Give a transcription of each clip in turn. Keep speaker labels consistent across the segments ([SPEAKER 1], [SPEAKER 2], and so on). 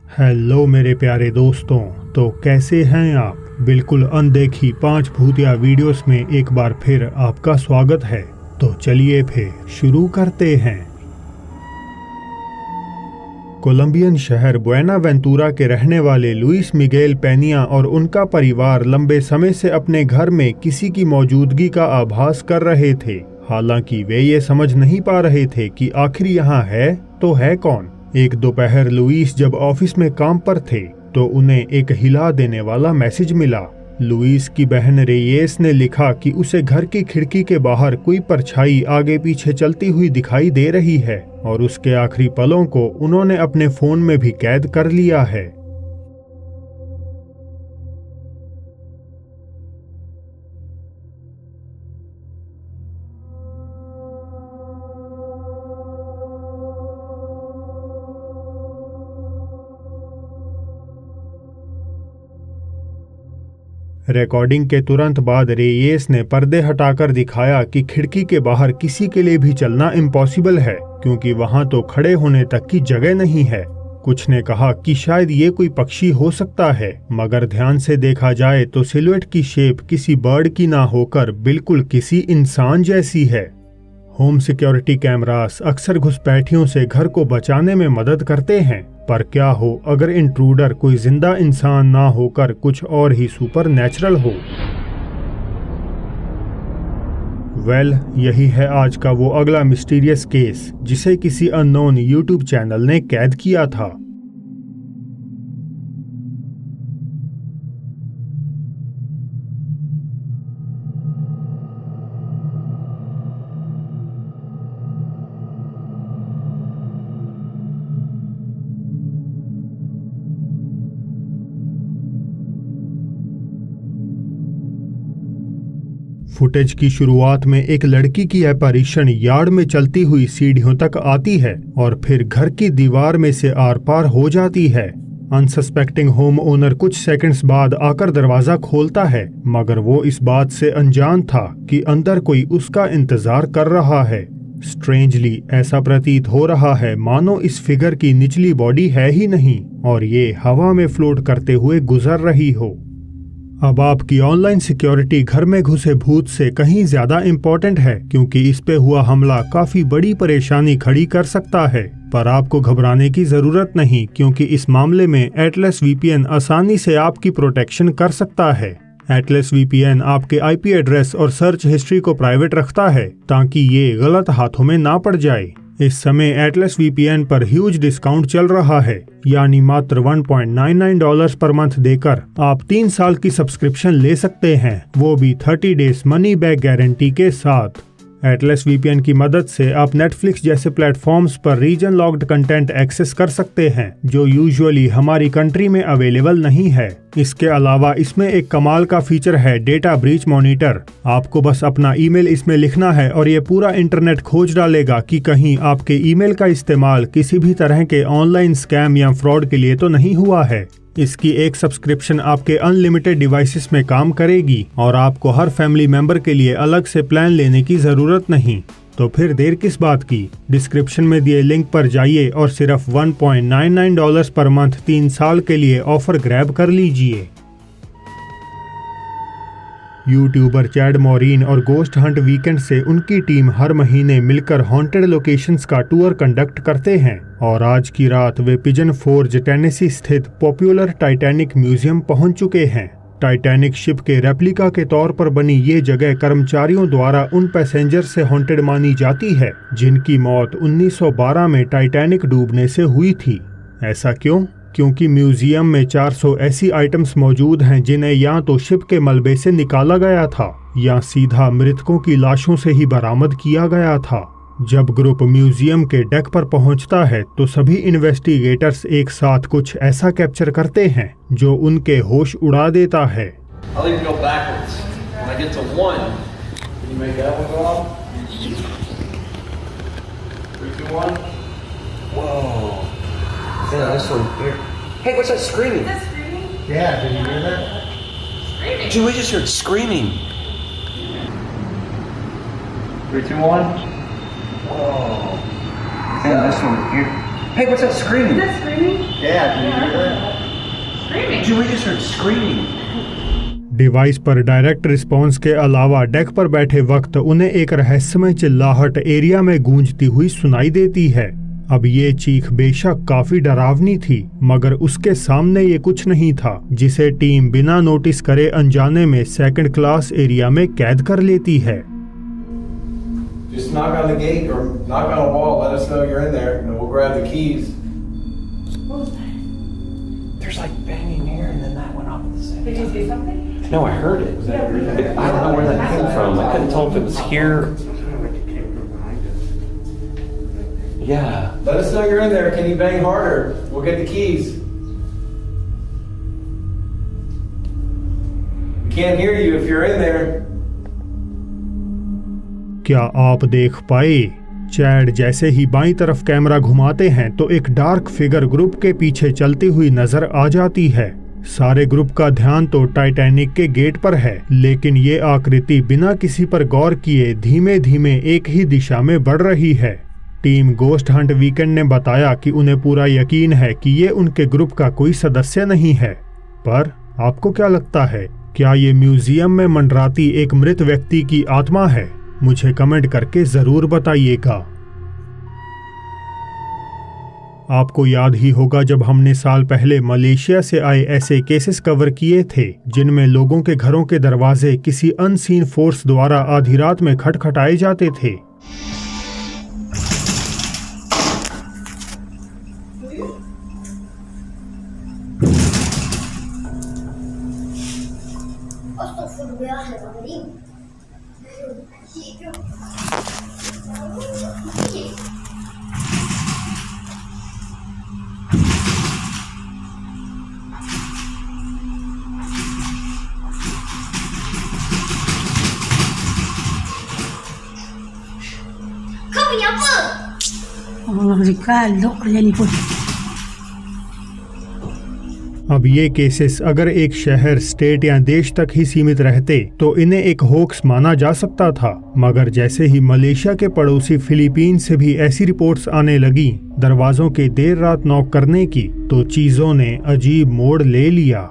[SPEAKER 1] Hello मेरे प्यारे दोस्तों, तो कैसे हैं आप। बिल्कुल अनदेखी 5 भूतिया वीडियोस में एक बार फिर आपका स्वागत है। तो चलिए फिर शुरू करते हैं। कोलंबियन शहर बुएनावेंतुरा के रहने वाले लुइस मिगेल पेनिया और उनका परिवार लंबे समय से अपने घर में किसी की मौजूदगी का आभास कर रहे थे। हालांकि वे ये समझ नहीं पा रहे थे कि आखिर यहाँ है तो है कौन। एक दोपहर लुइस जब ऑफिस में काम पर थे तो उन्हें एक हिला देने वाला मैसेज मिला। लुइस की बहन रेयेस ने लिखा कि उसे घर की खिड़की के बाहर कोई परछाई आगे पीछे चलती हुई दिखाई दे रही है और उसके आखिरी पलों को उन्होंने अपने फोन में भी कैद कर लिया है। रिकॉर्डिंग के तुरंत बाद रेयेस ने पर्दे हटाकर दिखाया कि खिड़की के बाहर किसी के लिए भी चलना इम्पॉसिबल है, क्योंकि वहां तो खड़े होने तक की जगह नहीं है। कुछ ने कहा कि शायद ये कोई पक्षी हो सकता है, मगर ध्यान से देखा जाए तो सिलुएट की शेप किसी बर्ड की ना होकर बिल्कुल किसी इंसान जैसी है। होम सिक्योरिटी कैमरास अक्सर घुसपैठियों से घर को बचाने में मदद करते हैं, पर क्या हो अगर इंट्रूडर कोई जिंदा इंसान ना होकर कुछ और ही सुपर नेचुरल हो। यही है आज का वो अगला मिस्टीरियस केस जिसे किसी अननोन यूट्यूब चैनल ने कैद किया था। फुटेज की शुरुआत में एक लड़की की अपैरिशन यार्ड में चलती हुई सीढ़ियों तक आती है और फिर घर की दीवार में से आर पार हो जाती है। अनसस्पेक्टिंग होम ओनर कुछ सेकंड्स बाद आकर दरवाजा खोलता है, मगर वो इस बात से अनजान था कि अंदर कोई उसका इंतजार कर रहा है। स्ट्रेंजली ऐसा प्रतीत हो रहा है मानो इस फिगर की निचली बॉडी है ही नहीं और ये हवा में फ्लोट करते हुए गुजर रही हो। अब आपकी ऑनलाइन सिक्योरिटी घर में घुसे भूत से कहीं ज्यादा इम्पोर्टेंट है, क्योंकि इस पे हुआ हमला काफी बड़ी परेशानी खड़ी कर सकता है। पर आपको घबराने की जरूरत नहीं, क्योंकि इस मामले में एटलस वीपीएन आसानी से आपकी प्रोटेक्शन कर सकता है। एटलस वीपीएन आपके आईपी एड्रेस और सर्च हिस्ट्री को प्राइवेट रखता है ताकि ये गलत हाथों में ना पड़ जाए। इस समय एटलस वीपीएन पर ह्यूज डिस्काउंट चल रहा है, यानी मात्र $1.99 पर मंथ देकर आप 3 साल की सब्सक्रिप्शन ले सकते हैं, वो भी 30 डेज मनी बैक गारंटी के साथ। एटलस वीपीएन की मदद से आप नेटफ्लिक्स जैसे प्लेटफॉर्म्स पर रीजन लॉक्ड कंटेंट एक्सेस कर सकते हैं, जो यूजुअली हमारी कंट्री में अवेलेबल नहीं है। इसके अलावा इसमें एक कमाल का फीचर है डेटा ब्रीच मॉनिटर। आपको बस अपना ईमेल इसमें लिखना है और ये पूरा इंटरनेट खोज डालेगा कि कहीं आपके ईमेल का इस्तेमाल किसी भी तरह के ऑनलाइन स्कैम या फ्रॉड के लिए तो नहीं हुआ है। इसकी एक सब्सक्रिप्शन आपके अनलिमिटेड डिवाइसेस में काम करेगी और आपको हर फैमिली मेंबर के लिए अलग से प्लान लेने की जरूरत नहीं। तो फिर देर किस बात की, डिस्क्रिप्शन में दिए लिंक पर जाइए और सिर्फ $1.99 पर मंथ 3 साल के लिए ऑफर ग्रैब कर लीजिए। यूट्यूबर चैड मॉरीन और गोस्ट हंट वीकेंड से उनकी टीम हर महीने मिलकर हॉन्टेड लोकेशंस का टूर कंडक्ट करते हैं और आज की रात वे पिजन फोर्ज टेनेसी स्थित पॉपुलर टाइटैनिक म्यूजियम पहुंच चुके हैं। टाइटैनिक शिप के रेप्लिका के तौर पर बनी ये जगह कर्मचारियों द्वारा उन पैसेंजर से हॉन्टेड मानी जाती है जिनकी मौत 1912 में टाइटैनिक डूबने से हुई थी। ऐसा क्यों? क्योंकि म्यूजियम में 400 ऐसी आइटम्स मौजूद हैं जिन्हें या तो शिप के मलबे से निकाला गया था या सीधा मृतकों की लाशों से ही बरामद किया गया था। जब ग्रुप म्यूजियम के डेक पर पहुंचता है तो सभी इन्वेस्टिगेटर्स एक साथ कुछ ऐसा कैप्चर करते हैं जो उनके होश उड़ा देता है।
[SPEAKER 2] Yeah, that's so weird. Hey, what's that screaming?
[SPEAKER 3] Is that screaming?
[SPEAKER 4] Yeah, did you hear that?
[SPEAKER 3] Screaming.
[SPEAKER 2] Dude, we just heard screaming.
[SPEAKER 4] 3, 2, 1.
[SPEAKER 2] Whoa. Yeah, that's so weird. Hey, what's that screaming?
[SPEAKER 3] Is that screaming?
[SPEAKER 4] Yeah, did you hear that?
[SPEAKER 2] Did you? We just heard screaming.
[SPEAKER 1] Device पर direct response के अलावा deck पर बैठे वक्त उन्हें एक रहस्यमय चिल्लाहट एरिया में गूंजती हुई सुनाई देती है। अब ये चीख बेशक काफी डरावनी थी, मगर उसके सामने ये कुछ नहीं था जिसे टीम बिना नोटिस करे अनजाने में सेकंड क्लास एरिया में कैद कर लेती है।
[SPEAKER 3] Just knock on the gate or knock on a wall. Let us know you're in there, and we'll grab the keys.
[SPEAKER 2] There's like banging here, and then that went off at the same time.
[SPEAKER 5] Did you see something?
[SPEAKER 2] No, I heard it. I don't know where that came from. I couldn't tell if it was here. Yeah.
[SPEAKER 3] Let us know you're in there. Can you bang harder? We'll get the keys. We can't hear you if you're in there.
[SPEAKER 1] क्या आप देख पाए? Chad जैसे ही बाईं तरफ camera घुमाते हैं तो एक डार्क फिगर ग्रुप के पीछे चलती हुई नजर आ जाती है। सारे ग्रुप का ध्यान तो टाइटैनिक के गेट पर है, लेकिन ये आकृति बिना किसी पर गौर किए धीमे धीमे एक ही दिशा में बढ़ रही है। टीम गोस्ट हंट वीकेंड ने बताया कि उन्हें पूरा यकीन है कि ये उनके ग्रुप का कोई सदस्य नहीं है। पर आपको क्या लगता है, क्या ये म्यूजियम में मंडराती एक मृत व्यक्ति की आत्मा है? मुझे कमेंट करके जरूर बताइएगा। आपको याद ही होगा जब हमने साल पहले मलेशिया से आए ऐसे केसेस कवर किए थे जिनमें लोगों के घरों के दरवाजे किसी अनसीन फोर्स द्वारा आधी रात में खटखटाए जाते थे। अब ये केसेस अगर एक शहर, स्टेट या देश तक ही सीमित रहते तो इन्हें एक होक्स माना जा सकता था, मगर जैसे ही मलेशिया के पड़ोसी फिलीपीन से भी ऐसी रिपोर्ट्स आने लगी दरवाजों के देर रात नॉक करने की, तो चीजों ने अजीब मोड़ ले लिया।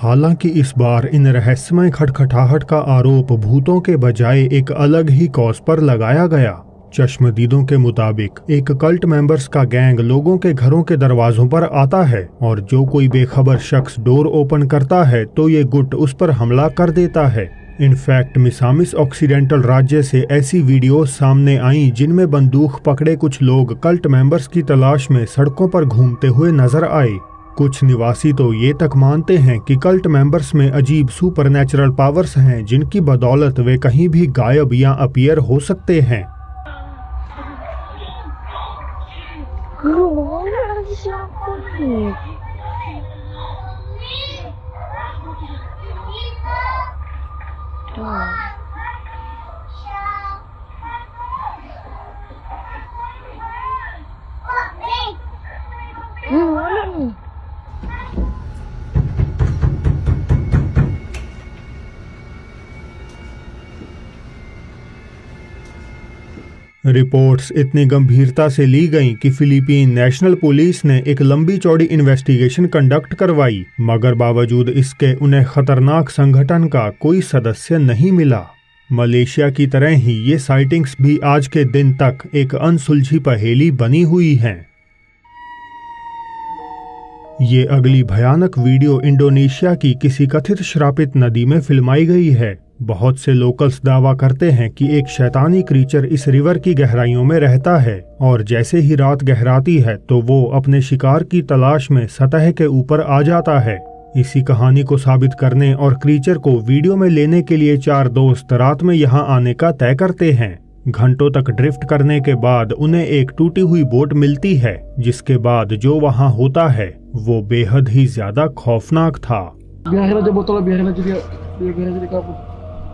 [SPEAKER 1] हालांकि इस बार इन रहस्यमय खटखटाहट का आरोप भूतों के बजाय एक अलग ही कॉज पर लगाया गया। चश्मदीदों के मुताबिक एक कल्ट मेंबर्स का गैंग लोगों के घरों के दरवाजों पर आता है और जो कोई बेखबर शख्स डोर ओपन करता है तो ये गुट उस पर हमला कर देता है। इनफैक्ट मिसामिस ऑक्सीडेंटल राज्य से ऐसी वीडियोस सामने आईं जिनमें बंदूक पकड़े कुछ लोग कल्ट मेंबर्स की तलाश में सड़कों पर घूमते हुए नजर आए। कुछ निवासी तो ये तक मानते हैं कि कल्ट मेंबर्स में अजीब सुपरनैचुरल पावर्स हैं जिनकी बदौलत वे कहीं भी गायब या अपीयर हो सकते हैं। रिपोर्ट्स इतनी गंभीरता से ली गईं कि फिलीपीन नेशनल पुलिस ने एक लंबी चौड़ी इन्वेस्टिगेशन कंडक्ट करवाई, मगर बावजूद इसके उन्हें खतरनाक संगठन का कोई सदस्य नहीं मिला। मलेशिया की तरह ही ये साइटिंग्स भी आज के दिन तक एक अनसुलझी पहेली बनी हुई हैं। ये अगली भयानक वीडियो इंडोनेशिया की किसी कथित श्रापित नदी में फिल्माई गई है। बहुत से लोकल्स दावा करते हैं कि एक शैतानी क्रीचर इस रिवर की गहराइयों में रहता है और जैसे ही रात गहराती है तो वो अपने शिकार की तलाश में सतह के ऊपर आ जाता है। इसी कहानी को साबित करने और क्रीचर को वीडियो में लेने के लिए 4 दोस्त रात में यहाँ आने का तय करते हैं। घंटों तक ड्रिफ्ट करने के बाद उन्हें एक टूटी हुई बोट मिलती है, जिसके बाद जो वहाँ होता है वो बेहद ही ज्यादा खौफनाक था।
[SPEAKER 5] Biarin aja botolnya, biarin aja dia biarin aja di kapur.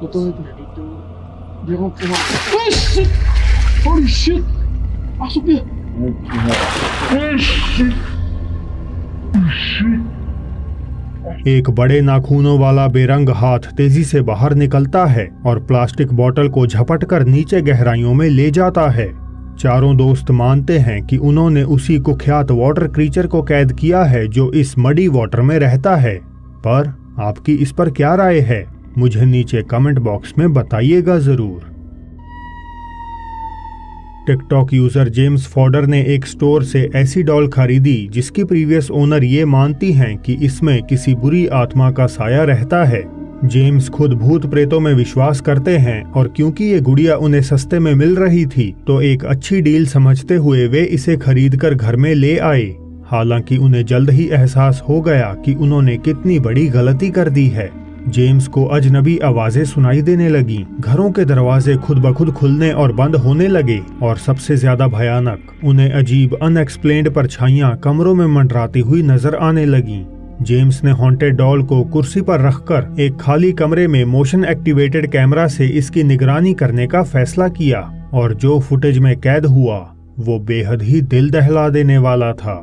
[SPEAKER 5] Botol itu. Dia mau keluar. Oh shit! Holy shit! Masuk dia. Oh shit! Oh shit!
[SPEAKER 1] एक बड़े नाखूनों वाला बेरंग हाथ तेजी से बाहर निकलता है और प्लास्टिक बोतल को झपटकर नीचे गहराइयों में ले जाता है। चारों दोस्त मानते हैं कि उन्होंने उसी कुख्यात वाटर क्रीचर को कैद किया है जो इस मडी वाटर में रहता है। पर आपकी इस पर क्या राय है? मुझे नीचे कमेंट बॉक्स में बताइएगा जरूर। टिकटॉक यूजर जेम्स फॉडर ने एक स्टोर से ऐसी डॉल खरीदी जिसकी प्रीवियस ओनर ये मानती हैं कि इसमें किसी बुरी आत्मा का साया रहता है। जेम्स खुद भूत प्रेतों में विश्वास करते हैं और क्योंकि ये गुड़िया उन्हें सस्ते में मिल रही थी तो एक अच्छी डील समझते हुए वे इसे खरीदकर घर में ले आए। हालांकि उन्हें जल्द ही एहसास हो गया कि उन्होंने कितनी बड़ी गलती कर दी है। जेम्स को अजनबी आवाजें सुनाई देने लगी, घरों के दरवाजे खुद ब खुद खुलने और बंद होने लगे और सबसे ज्यादा भयानक, उन्हें अजीब अनएक्सप्लेन्ड परछाइयां कमरों में मंडराती हुई नजर आने लगी। जेम्स ने हॉन्टेड डॉल को कुर्सी पर रखकर एक खाली कमरे में मोशन एक्टिवेटेड कैमरा से इसकी निगरानी करने का फैसला किया और जो फुटेज में कैद हुआ वो बेहद ही दिल दहला देने वाला था।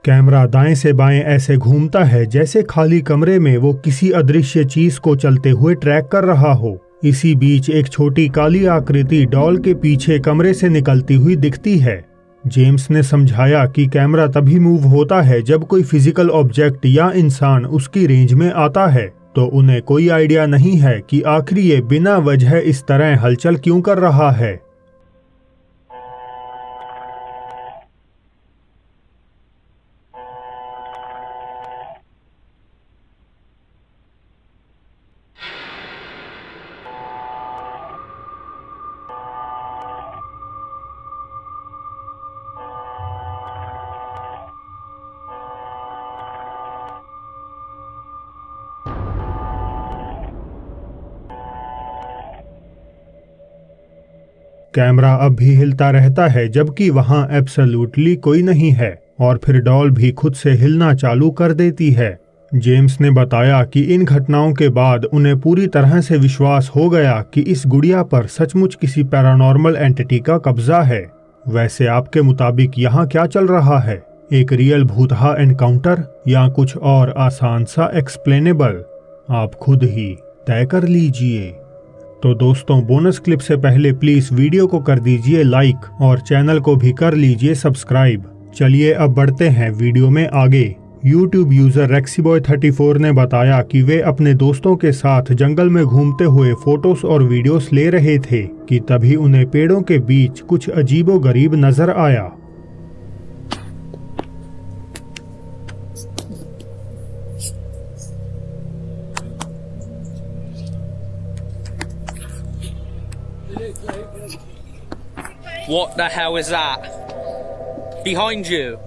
[SPEAKER 1] कैमरा दाएं से बाएं ऐसे घूमता है जैसे खाली कमरे में वो किसी अदृश्य चीज को चलते हुए ट्रैक कर रहा हो। इसी बीच एक छोटी काली आकृति डॉल के पीछे कमरे से निकलती हुई दिखती है। जेम्स ने समझाया कि कैमरा तभी मूव होता है जब कोई फिजिकल ऑब्जेक्ट या इंसान उसकी रेंज में आता है, तो उन्हें कोई आइडिया नहीं है कि आखिर ये बिना वजह इस तरह हलचल क्यों कर रहा है। कैमरा अब भी हिलता रहता है जबकि वहां एब्सोल्युटली कोई नहीं है और फिर डॉल भी खुद से हिलना चालू कर देती है। जेम्स ने बताया कि इन घटनाओं के बाद उन्हें पूरी तरह से विश्वास हो गया कि इस गुड़िया पर सचमुच किसी पैरानॉर्मल एंटिटी का कब्जा है। वैसे आपके मुताबिक यहाँ क्या चल रहा है? एक रियल भूतहा एनकाउंटर या कुछ और आसान सा एक्सप्लेनेबल? आप खुद ही तय कर लीजिए। तो दोस्तों, बोनस क्लिप से पहले प्लीज वीडियो को कर दीजिए लाइक और चैनल को भी कर लीजिए सब्सक्राइब। चलिए अब बढ़ते हैं वीडियो में आगे। YouTube यूजर रेक्सीबॉय34 ने बताया कि वे अपने दोस्तों के साथ जंगल में घूमते हुए फोटोज और वीडियोस ले रहे थे कि तभी उन्हें पेड़ों के बीच कुछ अजीबोगरीब नजर आया।
[SPEAKER 6] What the hell is that? Behind you.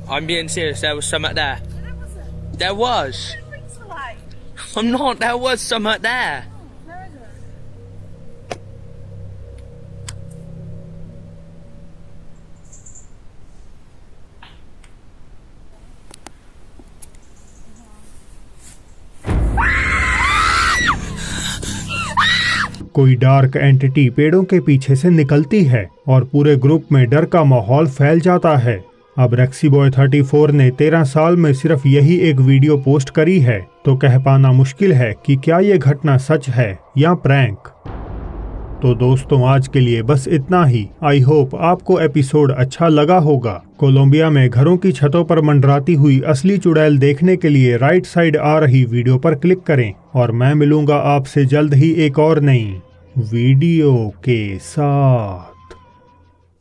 [SPEAKER 6] I'm being serious, there was something there.
[SPEAKER 7] There wasn't.
[SPEAKER 6] There was.
[SPEAKER 7] Where brings the light?
[SPEAKER 6] I'm not, there was something there.
[SPEAKER 7] Where is it?
[SPEAKER 1] कोई dark entity पेड़ों के पीछे से निकलती है और पूरे group में डर का माहौल फैल जाता है। अब रेक्सीबॉय34 ने 13 साल में सिर्फ यही एक वीडियो पोस्ट करी है, तो कह पाना मुश्किल है कि क्या ये घटना सच है या प्रैंक। तो दोस्तों आज के लिए बस इतना ही। आई होप आपको एपिसोड अच्छा लगा होगा। कोलंबिया में घरों की छतों पर मंडराती हुई असली चुड़ैल देखने के लिए राइट साइड आ रही वीडियो पर क्लिक करें और मैं मिलूंगा आपसे जल्द ही एक और नई वीडियो के साथ।